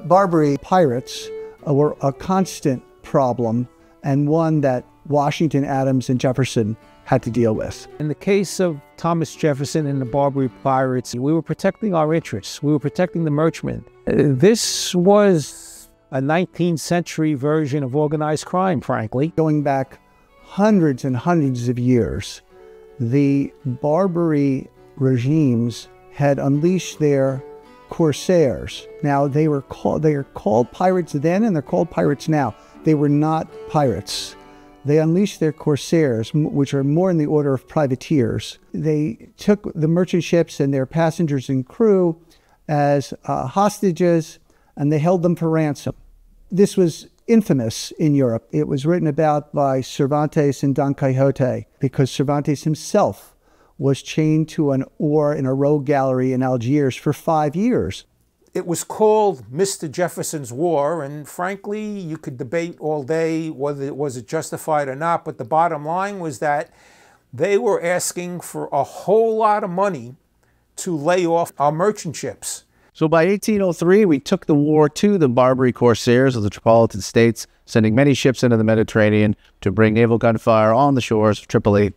Barbary pirates were a constant problem, and one that Washington, Adams, and Jefferson had to deal with. In the case of Thomas Jefferson and the Barbary pirates, we were protecting our interests. We were protecting the merchantmen. This was a 19th century version of organized crime, frankly. Going back hundreds and hundreds of years, the Barbary regimes had unleashed their corsairs. Now, they are called pirates then, and they're called pirates now. They were not pirates. They unleashed their corsairs, which are more in the order of privateers. They took the merchant ships and their passengers and crew as hostages, and they held them for ransom. This was infamous in Europe. It was written about by Cervantes in Don Quixote, because Cervantes himself was chained to an oar in a rogue gallery in Algiers for 5 years. It was called Mr. Jefferson's War, and frankly, you could debate all day whether it was justified or not, but the bottom line was that they were asking for a whole lot of money to lay off our merchant ships. So by 1803, we took the war to the Barbary corsairs of the Tripolitan states, sending many ships into the Mediterranean to bring naval gunfire on the shores of Tripoli.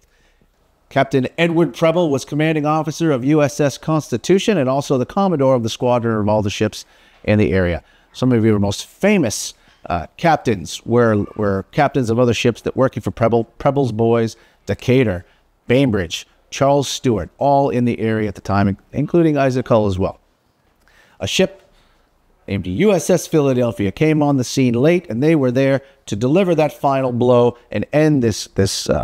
Captain Edward Preble was commanding officer of USS Constitution and also the commodore of the squadron of all the ships in the area. Some of your most famous captains were captains of other ships that working for Preble. Preble's boys, Decatur, Bainbridge, Charles Stewart, all in the area at the time, including Isaac Hull as well. A ship named USS Philadelphia came on the scene late, and they were there to deliver that final blow and end this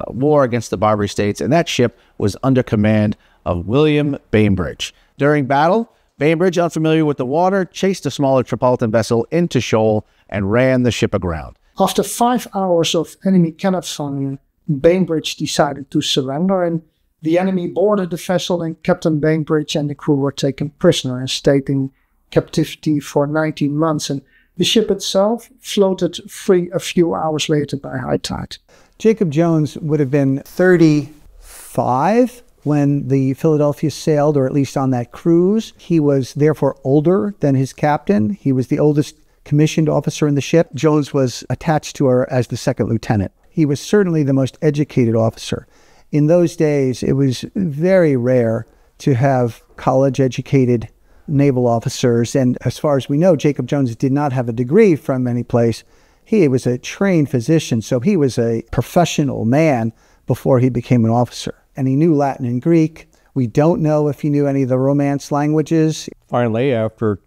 war against the Barbary states, and that ship was under command of William Bainbridge. During battle, Bainbridge, unfamiliar with the water, chased a smaller Tripolitan vessel into shoal and ran the ship aground. After 5 hours of enemy cannon fire, Bainbridge decided to surrender, and the enemy boarded the vessel, and Captain Bainbridge and the crew were taken prisoner and stayed in captivity for 19 months, and the ship itself floated free a few hours later by high tide. Jacob Jones would have been 35 when the Philadelphia sailed, or at least on that cruise. He was therefore older than his captain. He was the oldest commissioned officer in the ship. Jones was attached to her as the second lieutenant. He was certainly the most educated officer. In those days, it was very rare to have college-educated naval officers, and as far as we know, Jacob Jones did not have a degree from any place. He was a trained physician, so he was a professional man before he became an officer. And he knew Latin and Greek. We don't know if he knew any of the Romance languages. Finally, after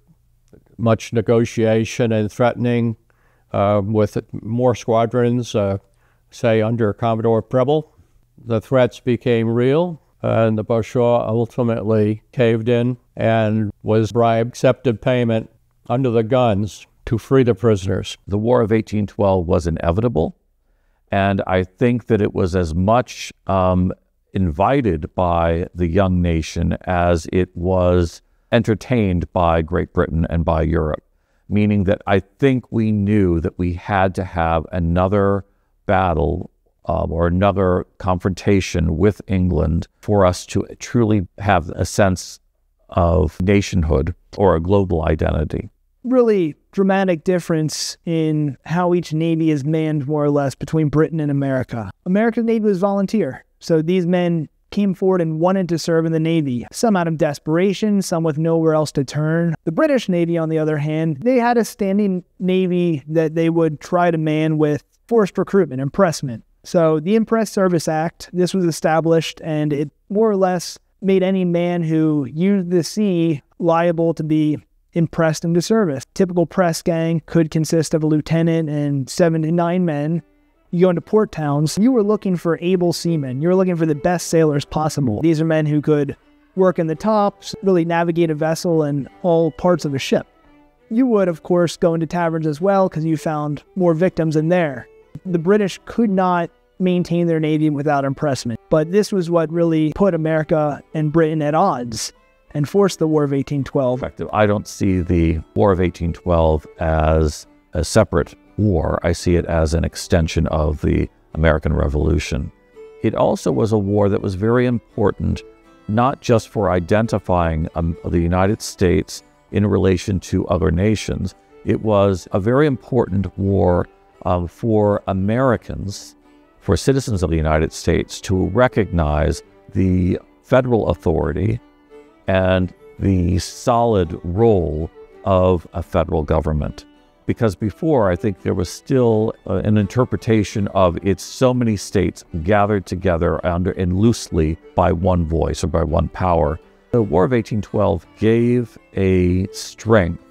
much negotiation and threatening with more squadrons, say under Commodore Preble, the threats became real. And the Bashaw ultimately caved in and was bribed, accepted payment under the guns to free the prisoners. The War of 1812 was inevitable, and I think that it was as much invited by the young nation as it was entertained by Great Britain and by Europe, meaning that I think we knew that we had to have another battle or another confrontation with England for us to truly have a sense of nationhood or a global identity. Really dramatic difference in how each navy is manned, more or less, between Britain and America. America's Navy was volunteer, so these men came forward and wanted to serve in the Navy, some out of desperation, some with nowhere else to turn. The British Navy, on the other hand, they had a standing Navy that they would try to man with forced recruitment, impressment. So the Impress Service Act, this was established, and it more or less made any man who used the sea liable to be impressed into service. Typical press gang could consist of a lieutenant and 7 to 9 men. You go into port towns, you were looking for able seamen. You were looking for the best sailors possible. These are men who could work in the tops, really navigate a vessel and all parts of a ship. You would, of course, go into taverns as well because you found more victims in there. The British could not maintain their navy without impressment, but this was what really put America and Britain at odds and forced the War of 1812. I don't see the War of 1812 as a separate war. I see it as an extension of the American Revolution. It also was a war that was very important, not just for identifying the United States in relation to other nations. It was a very important war for Americans, for citizens of the United States, to recognize the federal authority and the solid role of a federal government. Because before, I think there was still an interpretation of it's so many states gathered together under and loosely by one voice or by one power. The War of 1812 gave a strength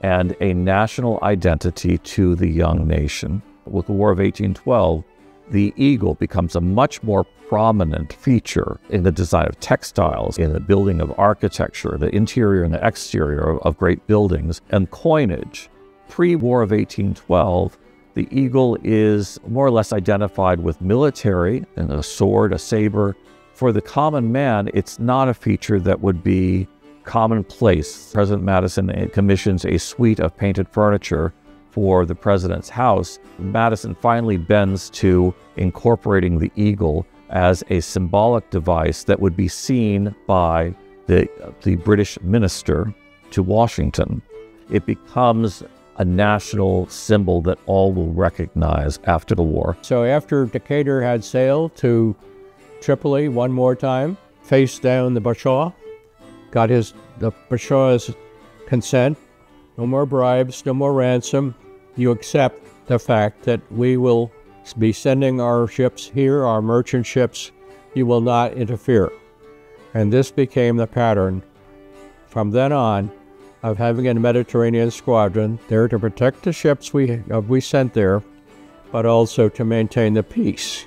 and a national identity to the young nation. With the War of 1812, the eagle becomes a much more prominent feature in the design of textiles, in the building of architecture, the interior and the exterior of great buildings, and coinage. Pre-War of 1812, the eagle is more or less identified with military and a sword, a saber. For the common man, it's not a feature that would be commonplace. President Madison commissions a suite of painted furniture for the president's house. Madison finally bends to incorporating the eagle as a symbolic device that would be seen by the British minister to Washington. It becomes a national symbol that all will recognize after the war. So after Decatur had sailed to Tripoli one more time, faced down the Bashaw, got the Bashaw's consent, no more bribes, no more ransom. You accept the fact that we will be sending our ships here, our merchant ships. You will not interfere. And this became the pattern from then on of having a Mediterranean squadron there to protect the ships we sent there, but also to maintain the peace.